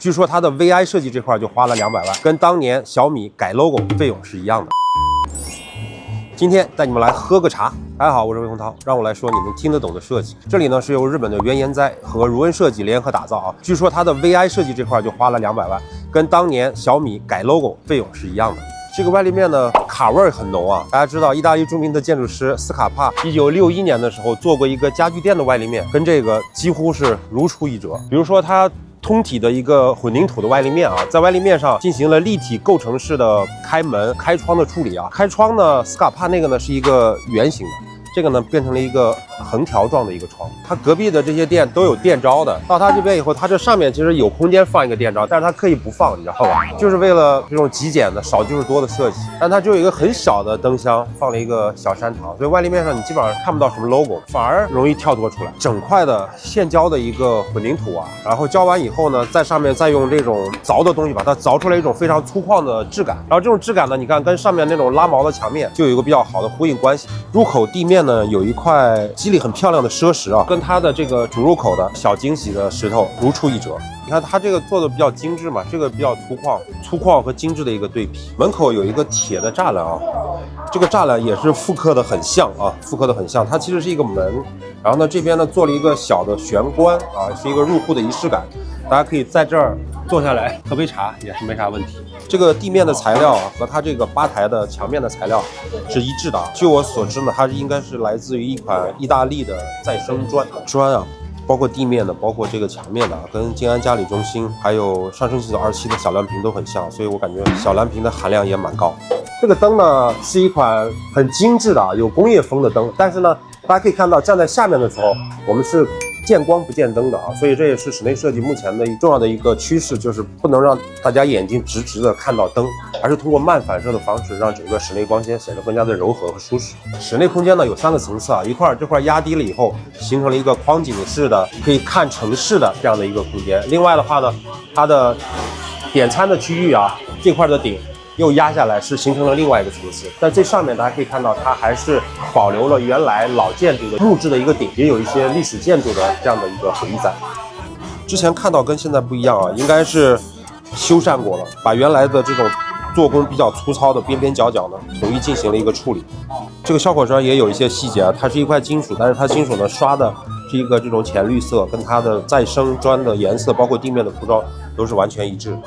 据说它的 VI 设计这块就花了200万，跟当年小米改 logo 费用是一样的。今天带你们来喝个茶。大家好，我是魏洪涛，让我来说你们听得懂的设计。这里呢是由日本的原研哉和如恩设计联合打造啊。据说它的 VI 设计这块就花了200万，跟当年小米改 logo 费用是一样的。这个外立面呢，卡味很浓啊。大家知道，意大利著名的建筑师斯卡帕1961年的时候做过一个家具店的外立面，跟这个几乎是如出一辙。比如说它通体的一个混凝土的外立面啊，在外立面上进行了立体构成式的开门、开窗的处理啊。开窗呢，斯卡帕那个呢是一个圆形的，这个呢变成了一个横条状的一个窗。它隔壁的这些店都有电招的，到它这边以后，它这上面其实有空间放一个电招，但是它刻意不放，你知道吧？就是为了这种极简的少就是多的设计。但它就有一个很小的灯箱，放了一个小山堂，所以外立面上你基本上看不到什么 logo， 反而容易跳脱出来。整块的现浇的一个混凝土啊，然后浇完以后呢，在上面再用这种凿的东西把它凿出来一种非常粗犷的质感。然后这种质感呢，你看跟上面那种拉毛的墙面就有一个比较好的呼应关系。入口地面呢有一块肌理很漂亮的奢石啊，跟它的这个主入口的小惊喜的石头如出一辙。你看它这个做的比较精致嘛，这个比较粗犷和精致的一个对比。门口有一个铁的栅栏啊，这个栅栏也是复刻的很像啊，它其实是一个门，然后呢这边呢做了一个小的玄关啊，是一个入户的仪式感。大家可以在这儿坐下来喝杯茶也是没啥问题。这个地面的材料和它这个吧台的墙面的材料是一致的啊。据我所知呢，它应该是来自于一款意大利的再生砖啊。包括地面的，包括这个墙面的，跟静安嘉里中心还有上升系统27的小蓝屏都很像，所以我感觉小蓝屏的含量也蛮高。这个灯呢是一款很精致的有工业风的灯，但是呢大家可以看到站在下面的时候，我们是见光不见灯的啊，所以这也是室内设计目前的重要的一个趋势，就是不能让大家眼睛直直的看到灯，而是通过慢反射的方式，让整个室内光线显得更加的柔和和舒适。室内空间呢有3个层次啊，这块压低了以后，形成了一个框景式的可以看城市的这样的一个空间。另外的话呢，它的点餐的区域啊，这块的顶又压下来，是形成了另外一个层次。但最上面大家可以看到，它还是保留了原来老建筑的木质的一个顶，也有一些历史建筑的这样的一个回忆在。之前看到跟现在不一样啊，应该是修缮过了，把原来的这种做工比较粗糙的边边角角呢，统一进行了一个处理。这个效果上也有一些细节啊，它是一块金属，但是它金属呢刷的是一个这种浅绿色，跟它的再生砖的颜色，包括地面的铺装都是完全一致的。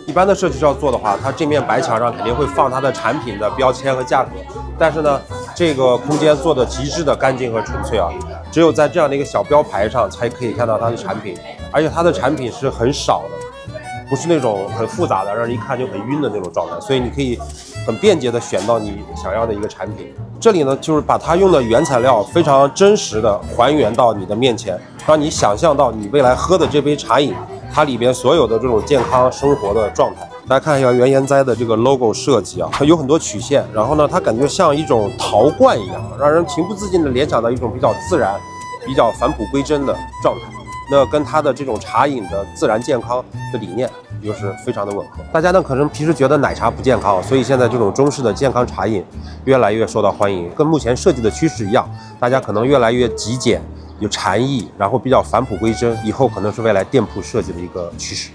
一般的设计师要做的话，它这面白墙上肯定会放它的产品的标签和价格，但是呢，这个空间做的极致的干净和纯粹啊，只有在这样的一个小标牌上才可以看到它的产品，而且它的产品是很少的，不是那种很复杂的，让人一看就很晕的那种状态，所以你可以很便捷的选到你想要的一个产品。这里呢，就是把它用的原材料非常真实的还原到你的面前，让你想象到你未来喝的这杯茶饮，它里边所有的这种健康生活的状态。大家看一下原研哉的这个 logo 设计啊，它有很多曲线，然后呢，它感觉像一种陶罐一样，让人情不自禁的联想到一种比较自然、比较返璞归真的状态。那跟它的这种茶饮的自然健康的理念又是非常的吻合。大家呢可能平时觉得奶茶不健康，所以现在这种中式的健康茶饮越来越受到欢迎，跟目前设计的趋势一样，大家可能越来越极简、有禅意，然后比较返璞归真，以后可能是未来店铺设计的一个趋势。